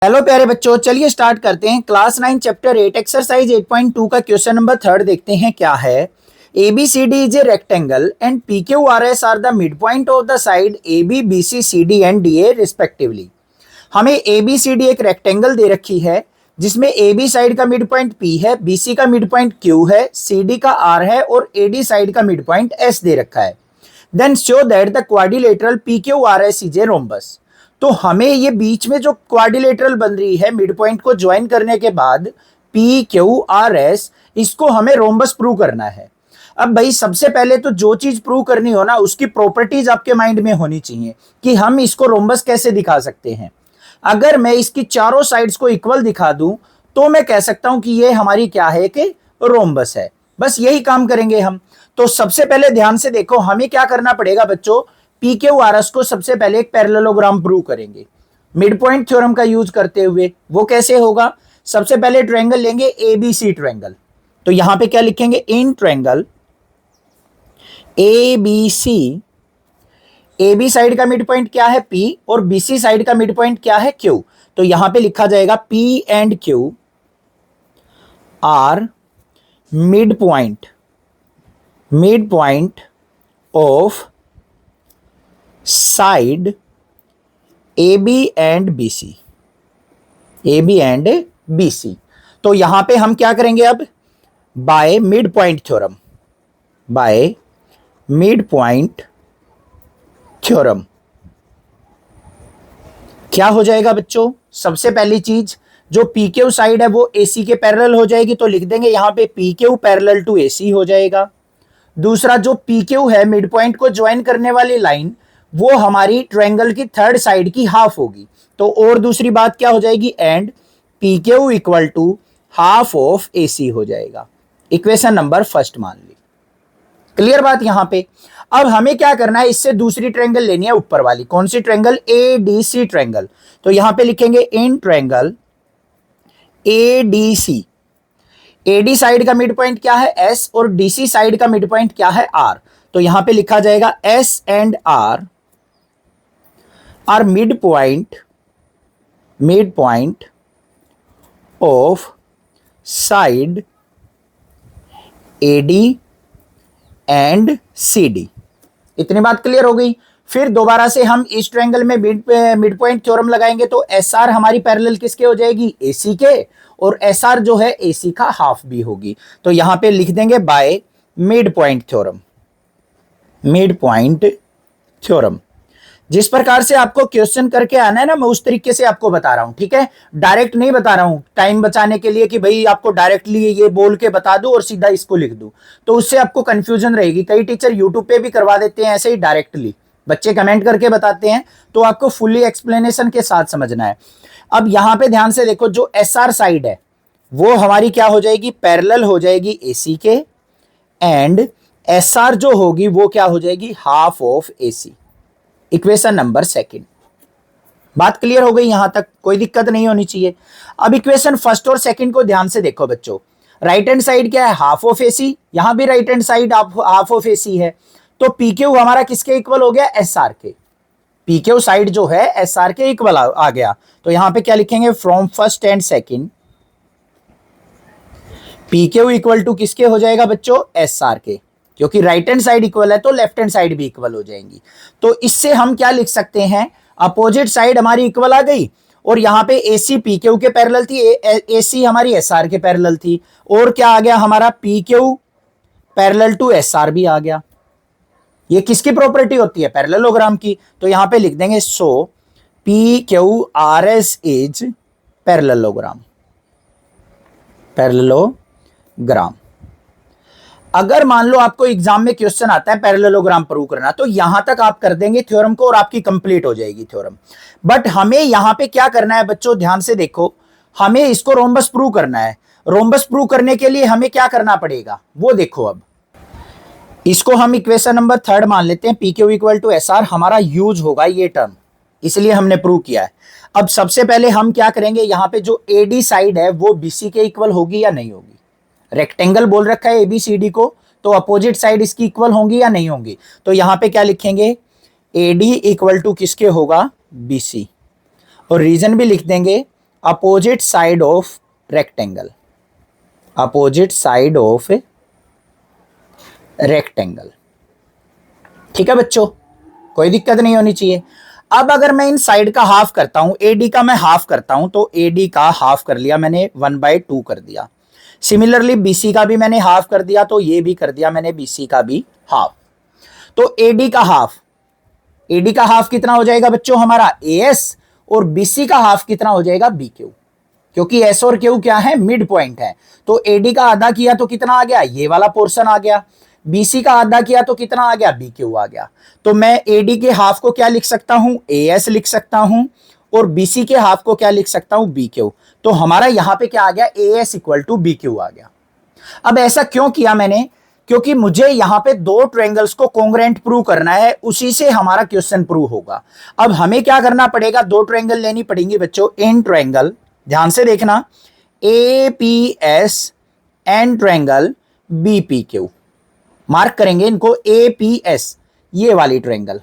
Hello प्यारे बच्चों, चलिए स्टार्ट करते हैं। क्लास 9 चैप्टर 8 एक्सरसाइज 8.2 का क्वेश्चन नंबर 3 देखते हैं क्या है। ABCD is a rectangle and PQRS are the mid point of the side AB BC CD and DA respectively. हमें ABCD एक रेक्टेंगल दे रखी है जिसमें AB साइड का मिड पॉइंट P है, BC का मिड पॉइंट Q है, CD का R है और AD साइड का मिड पॉइंट S दे रखा है। Then show that the quadrilateral PQRS is a rhombus. तो हमें ये बीच में जो क्वाड्रिलेटरल बन रही है मिड पॉइंट को ज्वाइन करने के बाद PQRS, इसको हमें रोम्बस प्रूव करना है। अब भाई सबसे पहले तो जो चीज प्रूव करनी हो ना उसकी प्रॉपर्टीज आपके माइंड में होनी चाहिए कि हम इसको रोम्बस कैसे दिखा सकते हैं। अगर मैं इसकी चारों साइड्स को इक्वल दिखा दूं तो मैं कह सकता हूं कि ये हमारी क्या है कि रोम्बस है। बस यही काम करेंगे हम। तो सबसे पहले ध्यान से देखो, हमें क्या करना पड़ेगा बच्चों, PQRS को सबसे पहले एक पैरेललोग्राम प्रूव करेंगे मिड पॉइंट थ्योरम का यूज करते हुए। वो कैसे होगा, सबसे पहले ट्रायंगल लेंगे ABC ट्रायंगल। तो यहां पे क्या लिखेंगे, in triangle ABC, AB side का मिड पॉइंट क्या है P और BC साइड का मिड पॉइंट क्या है Q। तो यहां पे लिखा जाएगा P and Q are mid point of side AB and BC। तो यहां पे हम क्या करेंगे अब, बाय मिड पॉइंट थ्योरम क्या हो जाएगा बच्चों, सबसे पहली चीज जो PQ साइड है वो AC के पैरेलल हो जाएगी, तो लिख देंगे यहां पे PQ पैरेलल टू AC हो जाएगा। दूसरा जो PQ है मिड पॉइंट को ज्वाइन करने वाली लाइन, वो हमारी ट्रायंगल की थर्ड साइड की हाफ होगी। तो और दूसरी बात क्या हो जाएगी, and PQ equal to half of AC हो जाएगा। इक्वेशन नंबर फर्स्ट मान ली। क्लियर बात यहां पे। अब हमें क्या करना है, इससे दूसरी ट्रायंगल लेनी है ऊपर वाली। कौन सी ट्रायंगल, ADC ट्रायंगल। तो यहां पे लिखेंगे in triangle ADC, AD side का मिड पॉइंट क्या है S और DC साइड का मिड पॉइंट क्या है R। तो यहां पे लिखा जाएगा S and R are mid point of side AD and CD। इतनी बात क्लियर हो गई। फिर दोबारा से हम इस ट्रायंगल में मिड पॉइंट थ्योरम लगाएंगे तो SR हमारी पैरेलल किसके हो जाएगी, AC के, और SR जो है AC का हाफ भी होगी। तो यहां पे लिख देंगे बाय मिड पॉइंट थ्योरम। जिस प्रकार से आपको क्वेश्चन करके आना है ना, मैं उस तरीके से आपको बता रहा हूं, ठीक है। डायरेक्ट नहीं बता रहा हूं टाइम बचाने के लिए कि भाई आपको डायरेक्टली ये बोल के बता दूं और सीधा इसको लिख दूं, तो उससे आपको कंफ्यूजन रहेगी। कई टीचर यूट्यूब पे भी करवा देते हैं ऐसे ही डायरेक्टली, बच्चे कमेंट करके बताते हैं, तो आपको फुल्ली एक्सप्लेनेशन के साथ समझना है। अब यहां पे ध्यान से देखो, जो SR साइड है वो हमारी क्या हो जाएगी, पैरेलल हो जाएगी AC के, एंड SR जो होगी वो क्या हो जाएगी, half of AC। Equation number second. बात क्लियर हो गई, यहां तक कोई दिक्कत नहीं होनी चाहिए। अब इक्वेशन फर्स्ट और सेकंड को ध्यान से देखो बच्चों। राइट हैंड साइड क्या है, हाफ ऑफ AC, यहां भी right hand side half of AC है। तो PQ हमारा किसके इक्वल हो गया, SR के। PQ साइड जो है SR के इक्वल आ गया। तो यहां पे क्या लिखेंगे, from first and second PQ equal to किसके हो जाएगा बच्चों, SR के, क्योंकि राइट हैंड साइड इक्वल है तो लेफ्ट हैंड साइड भी इक्वल हो जाएंगी। तो इससे हम क्या लिख सकते हैं, अपोजिट साइड हमारी इक्वल आ गई, और यहां पे AC PQ के पैरेलल थी, AC हमारी SR के पैरेलल थी, और क्या आ गया हमारा, PQ पैरेलल टू SR भी आ गया। ये किसकी प्रॉपर्टी होती है, पैरेललोग्राम की। तो यहां पे लिख देंगे सो PQRS इज पैरेललोग्राम। अगर मान लो आपको एग्जाम में क्वेश्चन आता है पैरेललोग्राम प्रूव करना, तो यहां तक आप कर देंगे थ्योरम को और आपकी कंप्लीट हो जाएगी थ्योरम। बट हमें यहां पे क्या करना है बच्चों, ध्यान से देखो, हमें इसको रोम्बस प्रूव करना है। रोम्बस प्रूव करने के लिए हमें क्या करना पड़ेगा वो देखो। अब इसको हम इक्वेशन नंबर 3 मान लेते हैं, PQ इक्वल टू SR हमारा यूज होगा ये टर्म, इसलिए हमने प्रूव किया है। अब सबसे पहले हम क्या करेंगे, यहां पे जो AD साइड है वो BC के इक्वल होगी या नहीं होगी। रेक्टेंगल बोल रखा है ABCD को, तो अपोजिट साइड इसकी इक्वल होंगी या नहीं होंगी। तो यहां पे क्या लिखेंगे, AD इक्वल टू किसके होगा, BC, और रीजन भी लिख देंगे opposite side of rectangle, opposite side of rectangle. ठीक है बच्चों, कोई दिक्कत नहीं होनी चाहिए। अब अगर मैं इन साइड का हाफ करता हूं, एडी का मैं हाफ करता हूं, तो एडी का हाफ कर लिया मैंने 1/2 कर दिया। सिमिलरली बीसी का भी मैंने हाफ कर दिया, तो ये भी कर दिया मैंने बीसी का भी हाफ। तो एडी का हाफ, एडी का हाफ कितना हो जाएगा बच्चों हमारा एएस, और बीसी का हाफ कितना हो जाएगा बीक्यू, क्योंकि एस और क्यू क्या है, मिड पॉइंट है। तो एडी का आधा किया तो कितना आ गया, ये वाला पोर्शन आ गया। बीसी का आधा किया तो कितना आ गया, बीक्यू आ गया। तो मैं एडी के हाफ को क्या लिख सकता हूं, एएस लिख सकता हूं, और बीसी के हाफ को क्या लिख सकता हूं, बीक्यू। तो हमारा यहां पे क्या आ गया, एएस इक्वल टू बीक्यू आ गया। अब ऐसा क्यों किया मैंने, क्योंकि मुझे यहां पे दो ट्रायंगल्स को कॉन्ग्रुएंट प्रूव करना है, उसी से हमारा क्वेश्चन प्रूव होगा। अब हमें क्या करना पड़ेगा, दो ट्रायंगल लेनी पड़ेंगी बच्चों, इन ट्रायंगल, ध्यान से देखना, APS and triangle BPQ, mark करेंगे इनको, एपीएस ये वाली ट्रायंगल,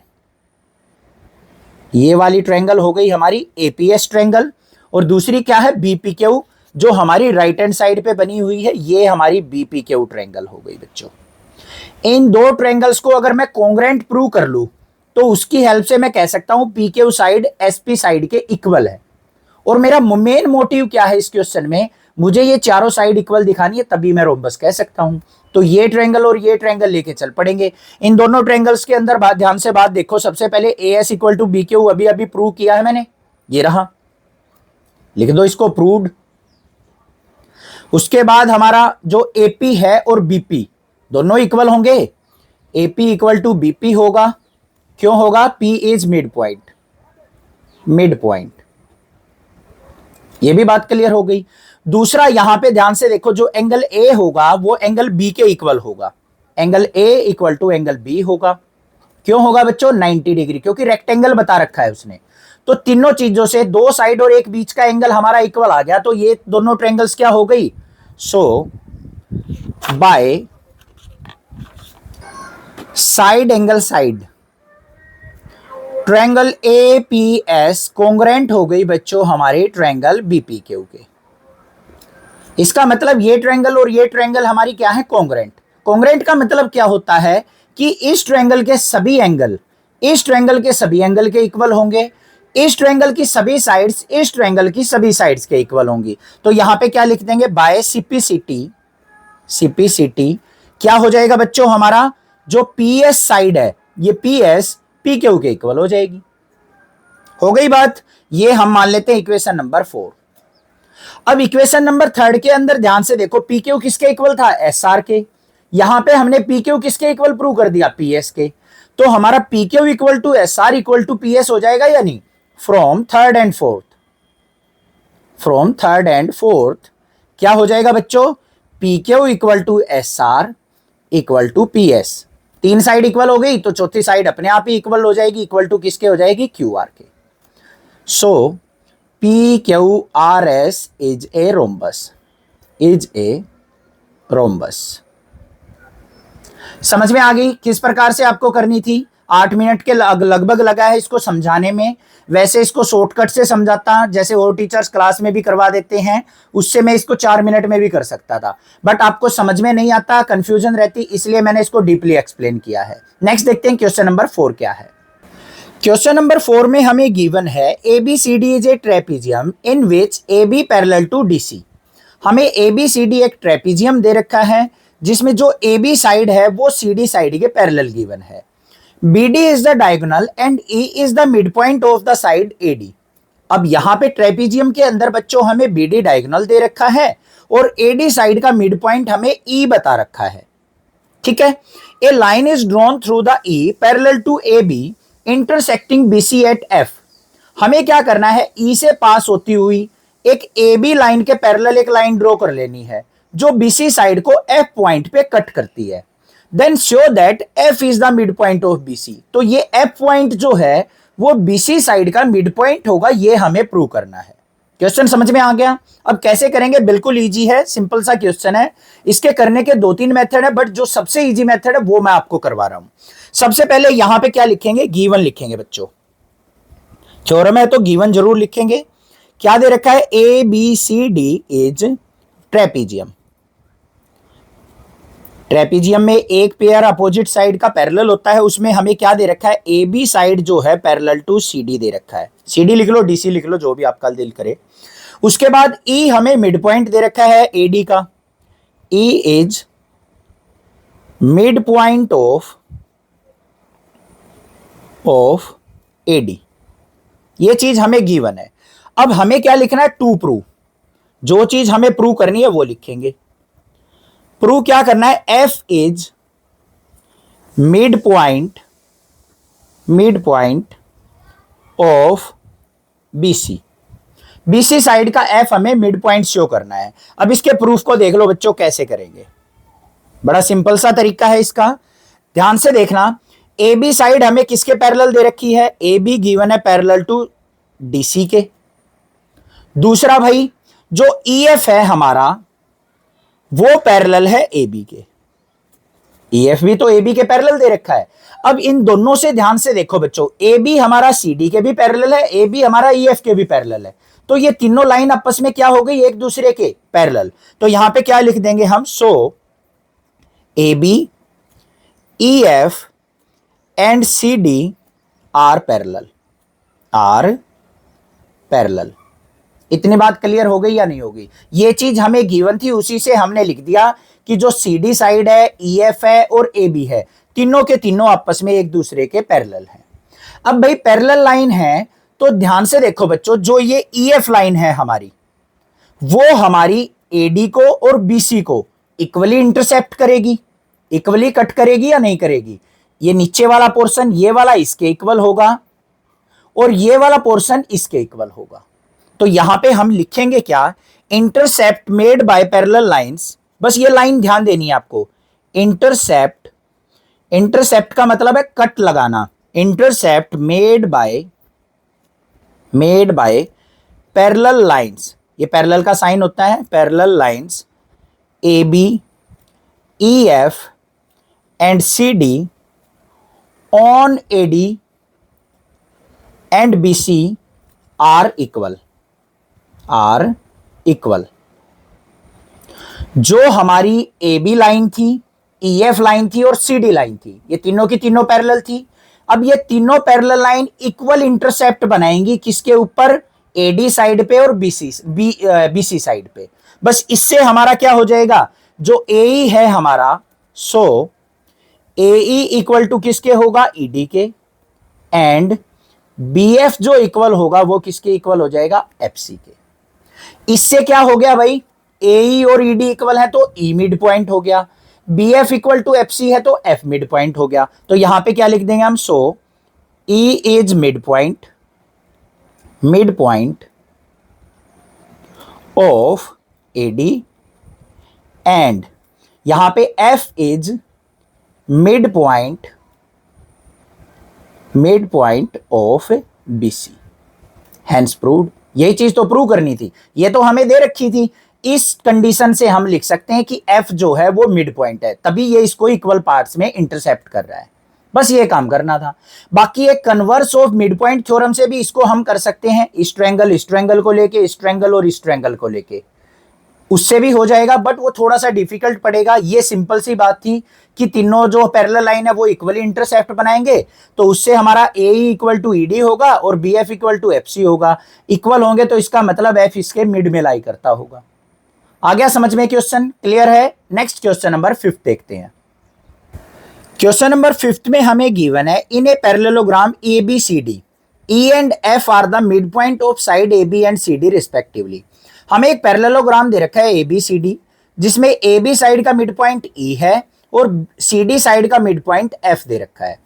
ये वाली ट्रायंगल हो गई हमारी एपीएस ट्रायंगल, और दूसरी क्या है, बीपीक्यू, जो हमारी राइट हैंड साइड पे बनी हुई है, ये हमारी बीपीक्यू ट्रायंगल हो गई बच्चों। इन दो ट्रायंगल्स को अगर मैं कॉन्ग्रुएंट प्रूव कर लूं, तो उसकी हेल्प से मैं कह सकता हूं पीक्यू साइड एसपी साइड के इक्वल है। और मेरा मेन मोटिव क्या है इस क्वेश्चन में, मुझे ये चारों साइड इक्वल दिखानी है, तभी मैं रोम्बस कह सकता हूं। तो ये ट्रायंगल और ये ट्रायंगल लेके चल पड़ेंगे। इन दोनों ट्रायंगल्स के अंदर बात, ध्यान से बात देखो, सबसे पहले एएस इक्वल टू बीक्यू अभी अभी प्रूव किया है मैंने, ये रहा, लिख दो इसको प्रूव्ड। उसके बाद हमारा जो एपी है और बीपी दोनों इक्वल होंगे, एपी इक्वल टू बीपी होगा, क्यों होगा, P is mid point, mid point, ये भी बात क्लियर हो गई। दूसरा यहां पे ध्यान से देखो, जो एंगल ए होगा वो एंगल बी के इक्वल होगा, angle A equal to angle B होगा, क्यों होगा बच्चों, 90 डिग्री, क्योंकि रेक्टेंगल बता रखा है उसने। तो तीनों चीजों से दो साइड और एक बीच का एंगल हमारा इक्वल आ गया, तो ये दोनों ट्रायंगल्स क्या हो गई, so by side angle side triangle APS congruent हो गई बच्चों हमारे ट्रायंगल बीपीक्यू के। इसका मतलब ये ट्रायंगल और ये ट्रायंगल हमारी क्या है, कॉन्ग्रुएंट। कॉन्ग्रुएंट का मतलब क्या होता है कि इस ट्रायंगल के सभी एंगल इस ट्रायंगल के सभी एंगल के इक्वल होंगे, इस ट्रायंगल की सभी साइड्स इस ट्रायंगल की सभी साइड्स के इक्वल होंगी। तो यहां पे क्या लिख देंगे, बाय सीपीसीटी, सीपीसीटी क्या हो जाएगा बच्चों, हमारा जो पीएस साइड है, ये पीएस पीक्यू के इक्वल हो जाएगी। हो गई बात, ये हम मान लेते हैं इक्वेशन नंबर 4। अब इक्वेशन नंबर 3 के अंदर ध्यान से देखो, पीक्यू किसके इक्वल था, एसआर के। यहां पे हमने पीक्यू किसके इक्वल प्रूव कर दिया, पीएस के। तो हमारा PQ equal to SR equal to PS हो जाएगा या नहीं, from third and fourth, from third and fourth क्या हो जाएगा बच्चों, PQ equal to SR equal to PS. तीन साइड इक्वल हो गई, तो चौथी साइड अपने आप ही इक्वल हो जाएगी, इक्वल टू किसके हो जाएगी, क्यू आर के। सो PQRS is a rhombus, is a rhombus। समझ में आ गई किस प्रकार से आपको करनी थी। 8 मिनट के लगभग लगा है इसको समझाने में। वैसे इसको शॉर्टकट से समझाता, जैसे और टीचर्स क्लास में भी करवा देते हैं, उससे मैं इसको 4 मिनट में भी कर सकता था, बट आपको समझ में नहीं आता, कंफ्यूजन रहती, इसलिए मैंने इसको डीपली एक्सप्लेन किया है। नेक्स्ट देखते हैं क्वेश्चन नंबर 4 क्या है। क्वेश्चन नंबर 4 में हमें गिवन है ABCD is a trapezium in which AB parallel to DC। हमें ABCD एक ट्रेपीजियम दे रखा है जिसमें जो AB साइड है वो CD साइड के पैरेलल गिवन है। BD is the diagonal and E is the mid point of the side AD। अब यहां पे ट्रेपीजियम के अंदर बच्चों हमें BD डायगोनल दे रखा है और AD साइड का मिड पॉइंट हमें E बता रखा है, ठीक है। A line is drawn through the E parallel to AB intersecting BC at F। हमें क्या करना है, E से पास होती हुई एक AB लाइन के पैरेलल एक लाइन ड्रॉ कर लेनी है जो BC साइड को F पॉइंट पे कट करती है। Then show that F is the mid point of BC। तो ये F पॉइंट जो है वो BC साइड का मिड पॉइंट होगा, ये हमें प्रूव करना है। क्वेश्चन समझ में आ गया। अब कैसे करेंगे, बिल्कुल इजी है, सिंपल सा क्वेश्चन है। इसके करने के 2-3 मेथड है, बट जो सबसे इजी मेथड है वो मैं आपको करवा रहा हूं। सबसे पहले यहां पे क्या लिखेंगे, गिवन लिखेंगे बच्चों। थ्योरम है तो गिवन जरूर लिखेंगे। क्या दे रखा है, A B C D is trapezium. Trapezium में एक पेयर अपोजिट साइड का पैरेलल होता है, उसमें हमें क्या दे रखा है, ए बी साइड जो है पैरेलल टू सी डी दे रखा है। सी डी लिख लो, डी सी लिख लो, जो भी आपका दिल करे। उसके बाद ई हमें मिड पॉइंट दे रखा है ए डी का। ई is mid point of A D, ये चीज हमें गिवन है। अब हमें क्या लिखना है, टू प्रूव। जो चीज हमें प्रूव करनी है वो लिखेंगे। प्रूव क्या करना है, F is mid point of BC. BC side का एफ हमें मिड पॉइंट शो करना है। अब इसके प्रूफ को देख लो बच्चों, कैसे करेंगे। बड़ा सिंपल सा तरीका है इसका, ध्यान से देखना। ए बी साइड हमें किसके पैरेलल दे रखी है, ए बी गिवन है पैरेलल टू डीसी के। दूसरा भाई जो ई एफ है हमारा वो पैरेलल है ए बी के। ई एफ भी तो ए बी के पैरेलल दे रखा है। अब इन दोनों से ध्यान से देखो बच्चों, ए बी हमारा सी डी के भी पैरेलल है, ए बी हमारा ई एफ के भी पैरेलल है। तो ये तीनों लाइन आपस में क्या हो गई, एक दूसरे के पैरेलल। तो यहां पे क्या लिख देंगे हम, so A B E F and C D are parallel. इतनी बात क्लियर हो गई या नहीं होगी। ये चीज हमें गिवन थी, उसी से हमने लिख दिया कि जो सी डी साइड है, ई एफ है और ए बी है, तीनों के तीनों आपस में एक दूसरे के पैरेलल हैं। अब भाई पैरेलल लाइन है तो ध्यान से देखो बच्चों, जो ये ई एफ लाइन है हमारी, वो हमारी ए डी को और बी सी को इक्वली इंटरसेप्ट करेगी, इक्वली कट करेगी या नहीं करेगी। ये नीचे वाला पोर्शन, ये वाला इसके इक्वल होगा और ये वाला पोर्शन इसके इक्वल होगा। तो यहां पे हम लिखेंगे क्या, intercept made by parallel lines. बस ये लाइन ध्यान देनी है आपको, इंटरसेप्ट का मतलब है कट लगाना। Intercept made by parallel lines, ये पैरेलल का साइन होता है, parallel lines A B E F and C D on A D and B C are equal. जो हमारी ए बी लाइन थी, ई एफ लाइन थी और सी डी लाइन थी, ये तीनों की तीनों पैरेलल थी। अब ये तीनों पैरेलल लाइन इक्वल इंटरसेप्ट बनाएंगी, किसके ऊपर, ए डी साइड पे और बी सी साइड पे। बस इससे हमारा क्या हो जाएगा, जो ए ई है हमारा, सो ए ई इक्वल टू किसके होगा, ई डी के, एंड बी एफ जो इक्वल होगा वो किसके इक्वल हो जाएगा, एफ सी के। इससे क्या हो गया भाई, ए ई और ई डी इक्वल है तो ई मिड पॉइंट हो गया, B F equal to F C है तो एफ मिड पॉइंट हो गया। तो यहां पे क्या लिख देंगे हम, so E is mid point of A D and यहां पे F is mid point of B C. Hence proved. यही चीज तो प्रूव करनी थी, ये तो हमें दे रखी थी। इस कंडीशन से हम लिख सकते हैं कि एफ जो है वो मिड पॉइंट है, तभी ये इसको इक्वल पार्ट्स में इंटरसेप्ट कर रहा है। बस ये काम करना था। बाकी एक converse of mid point theorem से भी इसको हम कर सकते हैं, इस ट्रायंगल को लेके, इस ट्रायंगल और इस ट्रायंगल को लेके, उससे भी हो जाएगा, बट वो थोड़ा सा डिफिकल्ट पड़ेगा। ये सिंपल सी बात थी कि तीनों जो पैरेलल लाइन है वो इक्वली इंटरसेप्ट बनाएंगे, तो उससे हमारा A equal to E D होगा और B F equal to F C होगा। इक्वल होंगे तो इसका मतलब एफ इसके मिड में लाई करता होगा। आ गया समझ में क्वेश्चन, क्लियर है। नेक्स्ट क्वेश्चन नंबर 5 देखते हैं। क्वेश्चन नंबर 5 में हमें गिवन है, in a parallelogram A B C D, E and F are the mid point of side A B and C D respectively. हमें एक पैरेललोग्राम दे रखा है ए बी सी डी, जिसमें ए बी साइड का mid point E है और C D side का mid point F दे रखा है।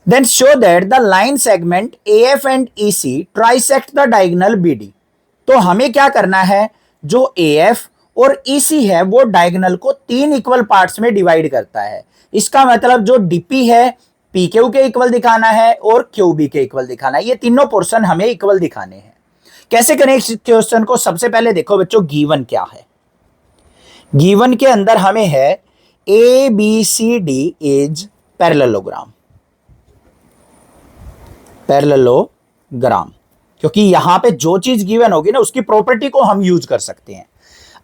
Then show that the line segment A F and E C trisect the diagonal B D. तो हमें क्या करना है, जो ए एफ और ई सी है वो डायगोनल को 3 इक्वल पार्ट्स में डिवाइड करता है। इसका मतलब जो डीपी है पी क्यू के इक्वल दिखाना है और क्यू बी के इक्वल दिखाना है। ये तीनों पोर्शन हमें इक्वल दिखाने हैं। कैसे करें इस क्वेश्चन को, सबसे पहले देखो बच्चों गिवन क्या है। गिवन के अंदर हमें है A B C D is parallelogram. क्योंकि यहां पे जो चीज गिवन होगी ना उसकी प्रॉपर्टी को हम यूज कर सकते हैं।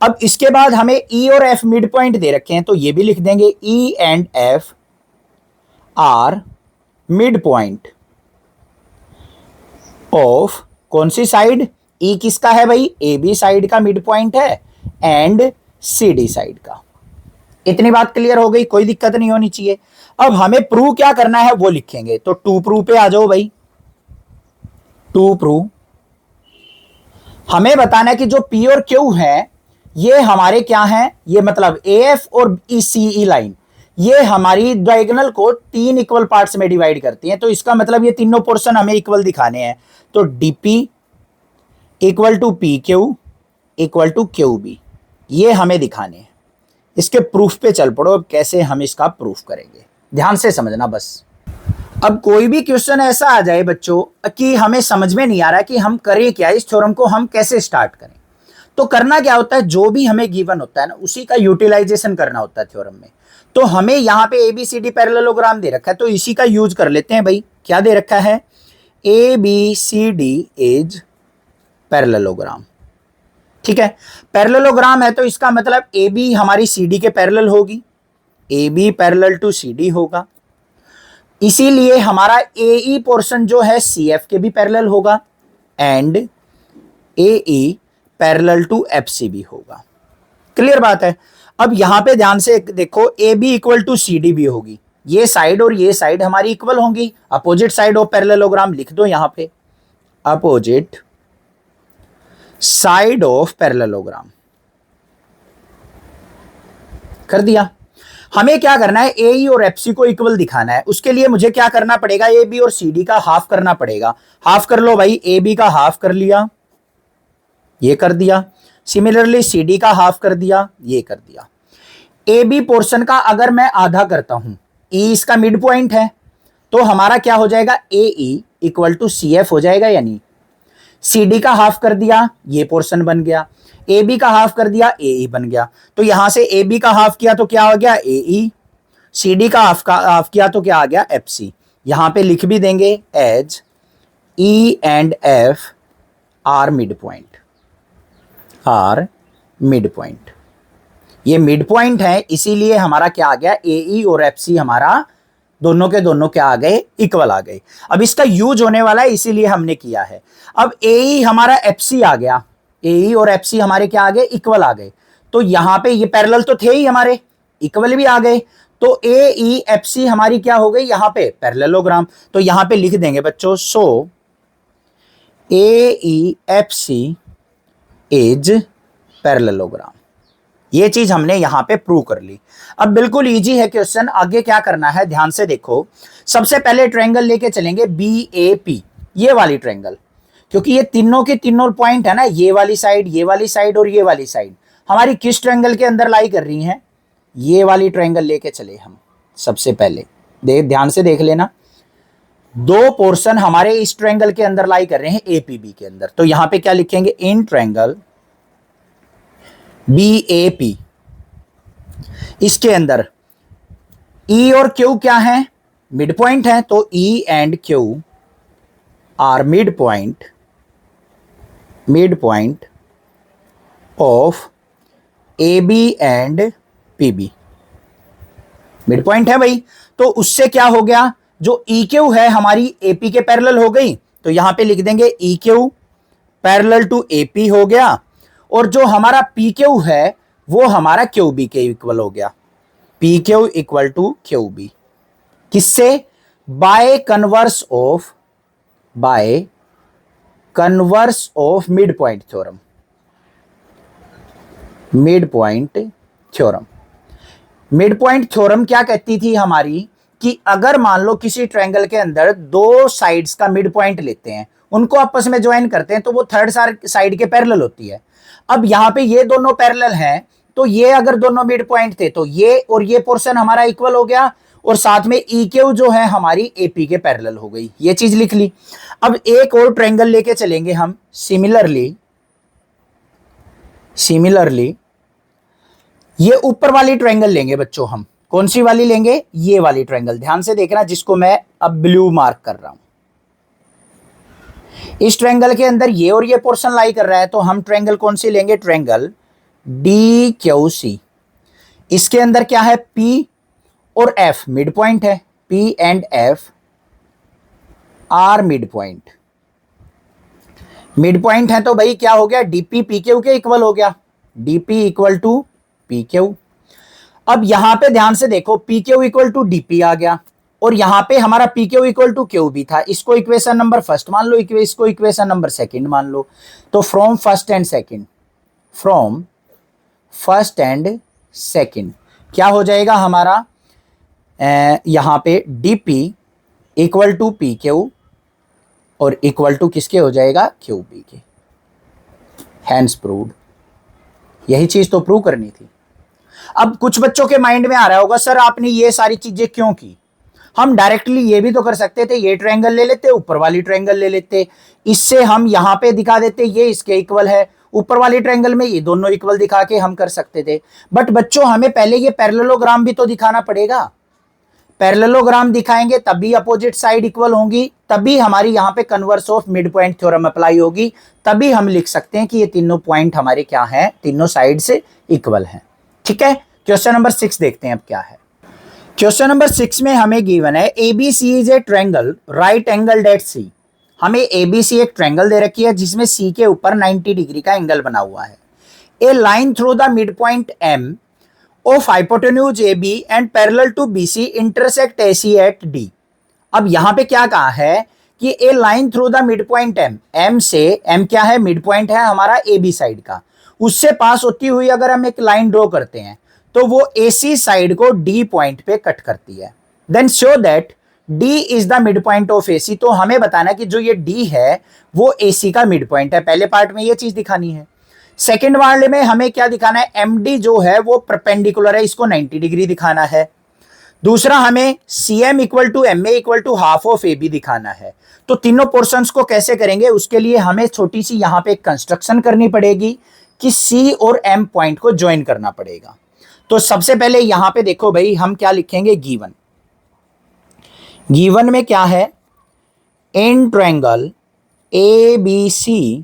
अब इसके बाद हमें ई और एफ मिड पॉइंट दे रखे हैं, तो ये भी लिख देंगे ई and F are mid point of कौन सी साइड, ई किसका है भाई, ए बी साइड का मिड पॉइंट है एंड सी डी साइड का। इतनी बात क्लियर हो गई, कोई दिक्कत नहीं होनी चाहिए। अब हमें प्रूव क्या करना है वो लिखेंगे, तो टू प्रूव पे आ जाओ भाई। टू प्रूव हमें बताना है कि जो पी और क्यू है ये हमारे क्या हैं, ये मतलब ए एफ और सी ई लाइन ये हमारी डायगोनल को तीन इक्वल पार्ट्स में डिवाइड करती हैं, तो इसका मतलब ये तीनों पोर्शन हमें इक्वल दिखाने हैं। तो DP equal to P Q equal to Q B, ये हमें दिखाने हैं। इसके प्रूफ पे चल पड़ो, अब कैसे हम इसका प्रूफ करेंगे, ध्यान से समझना बस। अब कोई भी क्वेश्चन ऐसा आ जाए बच्चों कि हमें समझ में नहीं आ रहा कि हम करें क्या, इस थ्योरम को हम कैसे स्टार्ट करें, तो करना क्या होता है, जो भी हमें गिवन होता है ना उसी का यूटिलाइजेशन करना होता है थ्योरम में। तो हमें यहाँ पे एबीसीडी पैरेललोग्राम दे रखा है, तो इसी का यूज कर लेते हैं भाई। क्या दे रखा है, A B C D is parallelogram, ठीक है। पैरेललोग्राम है तो इसका मतलब ए बी हमारी सी डी के पैरेलल होगी, A B parallel to C D होगा, इसीलिए हमारा ए ई पोर्शन जो है सी एफ के भी पैरेलल होगा and A E parallel to F C भी होगा। क्लियर बात है। अब यहां पे ध्यान से देखो, A B equal to C D भी होगी, ये साइड और ये साइड हमारी इक्वल होंगी। अपोजिट साइड ऑफ पैरेललोग्राम लिख दो यहां पे, अपोजिट साइड ऑफ पैरेललोग्राम कर दिया। हमें क्या करना है, ए ई और एफ सी को इक्वल दिखाना है। उसके लिए मुझे क्या करना पड़ेगा, ए बी और सी डी का हाफ करना पड़ेगा। हाफ कर लो भाई, ए बी का हाफ कर लिया, ये कर दिया। सिमिलरली सी डी का हाफ कर दिया, ये कर दिया। ए बी पोर्शन का अगर मैं आधा करता हूं, ई इसका मिड पॉइंट है, तो हमारा क्या हो जाएगा, A E equal to C F हो जाएगा, यानी सी डी का हाफ कर दिया, ये पोर्शन बन गया। ए बी का हाफ कर दिया, ए ई बन गया। तो यहां से ए बी का हाफ किया तो क्या हो गया, ए ई। सी डी का हाफ किया तो क्या आ गया, एफ सी। यहां पे लिख भी देंगे as E and F are mid point, are mid point. ये मिड पॉइंट है, इसीलिए हमारा क्या आ गया, ए ई और एफ सी हमारा दोनों के दोनों क्या आ गए, इक्वल आ गए। अब इसका यूज होने वाला है, इसीलिए हमने किया है। अब ए ई हमारा एफ सी आ गया, ए ई और एफ सी हमारे क्या आ गए, इक्वल आ गए। तो यहां पे ये पैरेलल तो थे ही हमारे, इक्वल भी आ गए। तो ए ई एफ सी हमारी क्या हो गई, यहां पे पैरेललोग्राम। तो यहां पे लिख देंगे बच्चों, so A E F C is parallelogram. ये चीज हमने यहां पे प्रूव कर ली। अब बिल्कुल इजी है क्वेश्चन, आगे क्या करना है ध्यान से देखो। सबसे पहले ट्रायंगल लेके चलेंगे बी ए पी, ये वाली ट्रायंगल, क्योंकि ये तीनों के तीनों पॉइंट है ना, ये वाली साइड, ये वाली साइड और ये वाली साइड हमारी किस ट्रायंगल के अंदर लाई कर रही हैं, ये वाली ट्रायंगल लेके चले हम। सबसे पहले ध्यान से देख लेना, दो पोर्शन हमारे इस ट्रायंगल के अंदर लाई कर रहे हैं एपीबी के अंदर। तो यहां पे क्या लिखेंगे, in triangle B A P, इसके अंदर ई और क्यू क्या है, मिड पॉइंट है। तो E and Q are mid point of A B and P B, mid point है भाई। तो उससे क्या हो गया, जो ई क्यू है हमारी एपी के पैरेलल हो गई, तो यहां पे लिख देंगे E Q parallel to AP हो गया, और जो हमारा पी क्यू है वो हमारा क्यू बी के इक्वल हो गया, P Q equal to Q B. किससे, by converse of mid point theorem, mid point theorem क्या कहती थी हमारी, कि अगर मान लो किसी ट्रायंगल के अंदर दो साइड्स का मिड पॉइंट लेते हैं, उनको आपस में ज्वाइन करते हैं, तो वो थर्ड साइड के पैरेलल होती है। अब यहां पे ये दोनों पैरेलल हैं, तो ये अगर दोनों मिड पॉइंट थे तो ये और ये पोर्शन हमारा इक्वल हो गया, और साथ में ई क्यू जो है हमारी एपी के पैरेलल हो गई, ये चीज लिख ली। अब एक और ट्रायंगल लेके चलेंगे हम, सिमिलरली ये ऊपर वाली ट्रायंगल लेंगे बच्चों हम। कौन सी वाली लेंगे, ये वाली ट्रायंगल, ध्यान से देखना, जिसको मैं अब ब्लू मार्क कर रहा हूं। इस ट्रायंगल के अंदर ये और ये पोर्शन लाई कर रहा है, तो हम ट्रायंगल कौन सी लेंगे, ट्रायंगल डी क्यू सी। इसके अंदर क्या है, P और F मिड पॉइंट है, P and F are mid point. Mid point है तो भाई क्या हो गया, डीपी पी क्यू के इक्वल हो गया, DP equal to P Q. अब यहां पे ध्यान से देखो, P Q equal to DP आ गया, और यहां पे हमारा P Q equal to Q भी था। इसको इक्वेशन नंबर फर्स्ट मान लो, इसको इक्वेशन नंबर सेकंड मान लो। तो from first and second, from first and second क्या हो जाएगा हमारा, यहां पे DP equal to P Q और इक्वल टू किसके हो जाएगा, क्यू बी के। Hence proved. यही चीज तो प्रूव करनी थी। अब कुछ बच्चों के माइंड में आ रहा होगा, सर आपने ये सारी चीजें क्यों की, हम डायरेक्टली ये भी तो कर सकते थे, ये ट्रायंगल ले लेते, ऊपर वाली ट्रायंगल ले लेते, इससे हम यहां पे दिखा देते ये इसके इक्वल है, ऊपर वाली ट्रायंगल में ये दोनों इक्वल दिखा के हम कर सकते थे। बट बच्चों हमें पहले ये पैरेललोग्राम भी तो दिखाना पड़ेगा। पैरेललोग्राम दिखाएंगे तभी अपोजिट साइड इक्वल होंगी, तभी हमारी यहां पे converse of mid point theorem apply होगी, तभी हम लिख सकते हैं कि ये तीनों पॉइंट हमारे क्या हैं, तीनों साइड से इक्वल हैं। ठीक है, क्वेश्चन नंबर 6 देखते हैं अब क्या है। क्वेश्चन नंबर 6 में हमें गिवन है ABC is a triangle right angle at C. हमें एबीसी एक ट्रायंगल दे रखी है जिसमें सी के ऊपर 90 डिग्री का एंगल बना हुआ है। A line through the mid point M of hypotenuse AB and parallel to BC intersect AC at D। अब यहां पे क्या कहा है कि a line through the mid point M, M से, एम क्या है, मिड पॉइंट है हमारा AB साइड का, उससे पास होती हुई अगर हम एक लाइन ड्रॉ करते हैं तो वो AC साइड को D पॉइंट पे कट करती है। Then show that D is the mid point of AC। तो हमें बताना कि जो ये D है वो AC का मिड पॉइंट है। पहले पार्ट में ये चीज दिखानी है। सेकेंड वाले में हमें क्या दिखाना है, MD जो है वो परपेंडिकुलर है, इसको 90 डिग्री दिखाना है। दूसरा हमें CM equal to MA equal to half of AB दिखाना है। तो तीनों पोर्शंस को कैसे करेंगे, उसके लिए हमें छोटी सी यहां पे कंस्ट्रक्शन करनी पड़ेगी कि C और M पॉइंट को ज्वाइन करना पड़ेगा। तो सबसे पहले यहां पे देखो भाई, हम क्या लिखेंगे, गिवन। गिवन में क्या है, in triangle ABC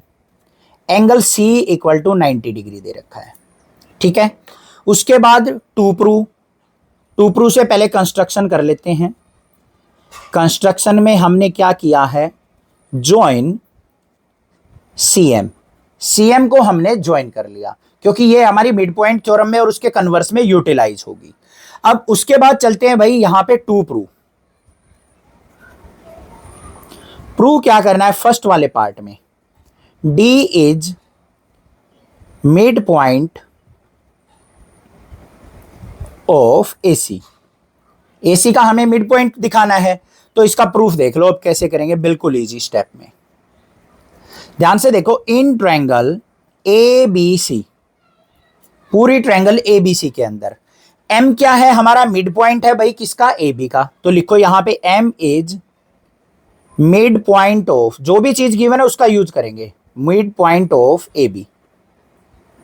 angle C equal to 90 degree दे रखा है। ठीक है, उसके बाद टू प्रूव से पहले कंस्ट्रक्शन कर लेते हैं। कंस्ट्रक्शन में हमने क्या किया है, ज्वाइन CM को हमने ज्वाइन कर लिया क्योंकि ये हमारी मिड पॉइंट थ्योरम में और उसके कन्वर्स में यूटिलाइज होगी। अब उसके बाद चलते हैं भाई यहां पे टू प्रूव क्या करना है, फर्स्ट वाले पार्ट में D is mid point of AC का हमें मिड पॉइंट दिखाना है, तो इसका प्रूफ देख लो अब कैसे करेंगे, बिल्कुल इजी स्टेप में। ध्यान से देखो, इन ट्रायंगल ABC, पूरी ट्रायंगल ABC के अंदर M क्या है, हमारा मिड पॉइंट है भाई किसका, AB का। तो लिखो यहां पे M is mid point of, जो भी चीज गिवन है उसका यूज करेंगे, मिड पॉइंट ऑफ AB।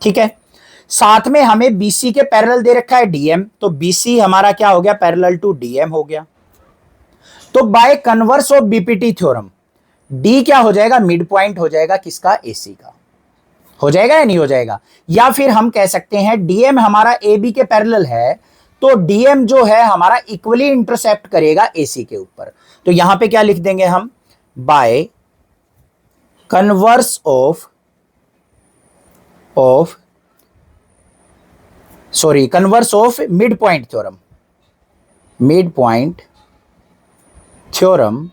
ठीक है, साथ में हमें BC के पैरेलल दे रखा है DM, तो BC हमारा क्या हो गया, पैरेलल टू DM हो गया। तो bye converse of BPT theorem D क्या हो जाएगा, मिड पॉइंट हो जाएगा किसका, AC का। हो जाएगा या नहीं हो जाएगा, या फिर हम कह सकते हैं DM हमारा AB के पैरेलल है, तो DM जो है हमारा इक्वली इंटरसेप्ट करेगा AC के ऊपर। तो यहां पे क्या लिख देंगे हम, bye converse of mid point theorem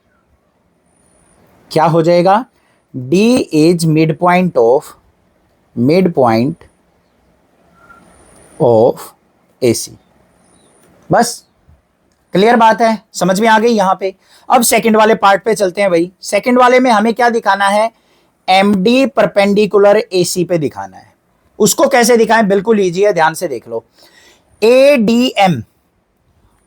क्या हो जाएगा, D is mid point of AC। बस क्लियर बात है, समझ में आ गई यहां पे। अब सेकंड वाले पार्ट पे चलते हैं भाई। सेकंड वाले में हमें क्या दिखाना है, MD परपेंडिकुलर AC पे दिखाना है। उसको कैसे दिखाएं, बिल्कुल इजी है, ध्यान से देख लो। ADM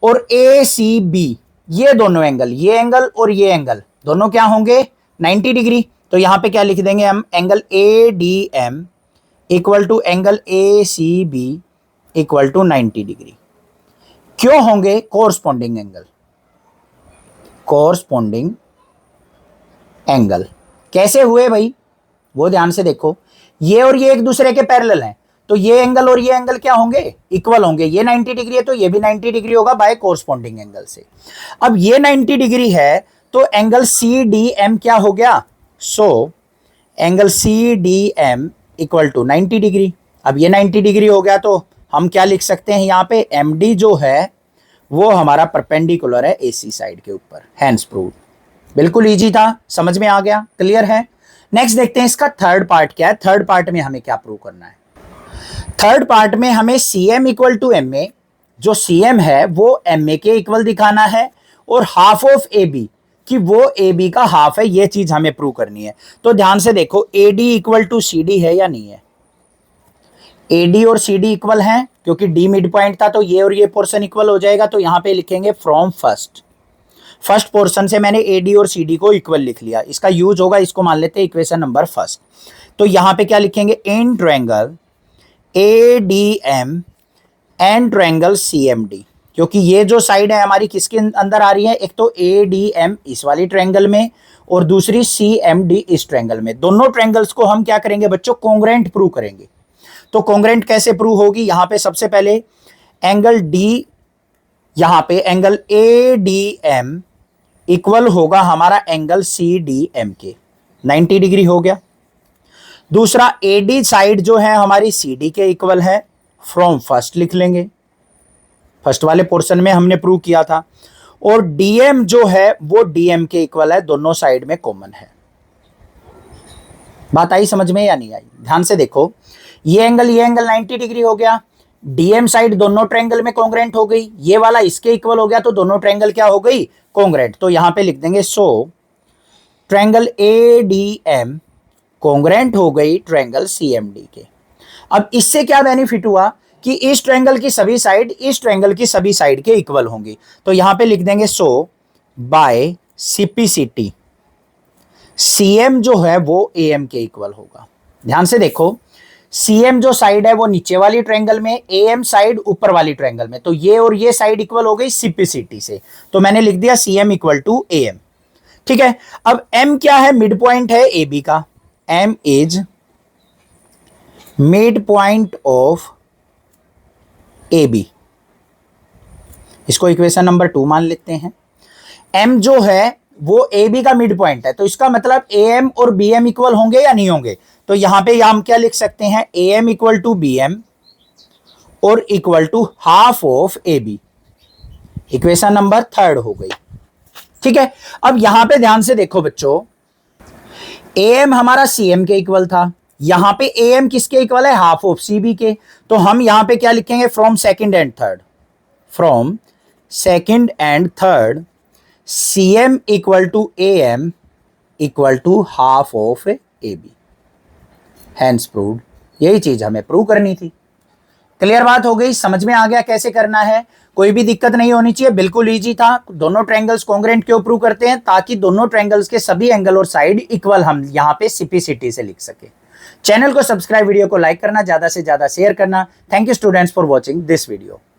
और ACB, ये दोनों एंगल, ये एंगल और ये एंगल दोनों क्या होंगे, 90 डिग्री। तो यहां पे क्या लिख देंगे हम, angle ADM equal to angle ACB equal to 90 degree. क्यों होंगे, कोरस्पॉन्डिंग एंगल कैसे हुए भाई, वो ध्यान से देखो। ये और ये एक दूसरे के पैरेलल हैं, तो ये एंगल और ये एंगल क्या होंगे, इक्वल होंगे। ये 90 डिग्री है तो ये भी 90 डिग्री होगा बाय कोरस्पॉन्डिंग एंगल से। अब ये 90 डिग्री है तो एंगल सी डी एम क्या हो गया, so angle C D M equal to 90 degree. अब ये 90 डिग्री हो गया तो हम क्या लिख सकते हैं, यहाँ पे एम डी जो है वो हमारा परपेंडिकुलर है एसी साइड के ऊपर, हैंस प्रूव। बिल्कुल इजी था, समझ में आ गया, क्लियर है। नेक्स्ट देखते हैं इसका थर्ड पार्ट क्या है। थर्ड पार्ट में हमें क्या प्रूव करना है। थर्ड पार्ट में हमें C M equal to M A, जो सी एम है वो एम ए के इक्वल दिखाना है, और हाफ ऑफ ए बी, कि वो ए बी का हाफ है, ये चीज हमें प्रूव करनी है। तो ध्यान से देखो, A D equal to C D है या नहीं है। ए डी और सी डी इक्वल हैं, क्योंकि डी मिड पॉइंट था तो ये और ये पोर्शन इक्वल हो जाएगा। तो यहां पे लिखेंगे फ्रॉम फर्स्ट पोर्शन से मैंने ए डी और सी डी को इक्वल लिख लिया। इसका यूज होगा, इसको मान लेते हैं इक्वेशन नंबर फर्स्ट। तो यहां पे क्या लिखेंगे, in triangle A D M and triangle C M D, क्योंकि ये जो साइड है हमारी किसके अंदर आ रही है, एक तो ए डी एम इस वाली ट्रायंगल में और दूसरी सी एम डी इस ट्रायंगल में। दोनों ट्रायंगल्स को हम क्या करेंगे बच्चों, कोंग्रेंट प्रूव करेंगे। तो कोंग्रेंट कैसे प्रूव होगी, यहां पे सबसे पहले एंगल डी, यहां पे angle A D M equal होगा हमारा एंगल सी डी एम के, 90 डिग्री हो गया। दूसरा ए डी साइड जो है हमारी सी डी के इक्वल है, फ्रॉम फर्स्ट लिख लेंगे, फर्स्ट वाले पोर्शन में हमने प्रूव किया था। और डीएम जो है वो डीएम के इक्वल है, दोनों साइड में कॉमन है। बात आई समझ में या नहीं आई, ध्यान से देखो। ये एंगल 90 डिग्री हो गया, डीएम साइड दोनों ट्रायंगल में कॉन्ग्रेंट हो गई, ये वाला इसके इक्वल हो गया, तो दोनों ट्रायंगल क्या हो गई, कॉन्ग्रेंट। तो यहां पे लिख देंगे so triangle A D M congruent हो गई ट्रायंगल सी एम डी के। अब इससे क्या बेनिफिट हुआ कि इस ट्रायंगल की सभी साइड इस ट्रायंगल की सभी साइड के इक्वल होंगी। तो यहां पे लिख देंगे सो बाय सिपिसिटी सीएम जो है वो एएम के इक्वल होगा। ध्यान से देखो, सीएम जो साइड है वो नीचे वाली ट्रायंगल में, एएम साइड ऊपर वाली ट्रायंगल में, तो ये और ये साइड इक्वल हो गई सिपिसिटी से। तो मैंने लिख दिया सीएम इक्वल टू एएम। ठीक है, अब एम क्या है, मिड पॉइंट है ए बी का। M is mid point of A B, इसको इक्वेशन नंबर 2 मान लेते हैं। एम जो है वो ए बी का मिड पॉइंट है, तो इसका मतलब ए एम और बी एम इक्वल होंगे या नहीं होंगे। तो यहां पे हम क्या लिख सकते हैं, A M equal to B M और equal to half of A B. Equation number 3 हो गई। ठीक है, अब यहां पे ध्यान से देखो बच्चों, ए एम हमारा सी एम के इक्वल था, यहां पे ए एम किसके इक्वल है, हाफ ऑफ सी बी के। तो हम यहां पे क्या लिखेंगे, from second and third, from second and third C M equal to A M equal to half of A B, hence proved. यही चीज हमें प्रूव करनी थी। क्लियर बात हो गई, समझ में आ गया कैसे करना है, कोई भी दिक्कत नहीं होनी चाहिए, बिल्कुल इजी था। दोनों ट्रायंगल्स कॉन्ग्रेंट क्यों प्रूव करते हैं, ताकि दोनों ट्रायंगल्स के सभी एंगल और साइड इक्वल हम यहां पे सिपिसिटी से लिख सके। चैनल को सब्सक्राइब, वीडियो को लाइक करना, ज्यादा से ज्यादा शेयर करना। Thank you students for watching this video.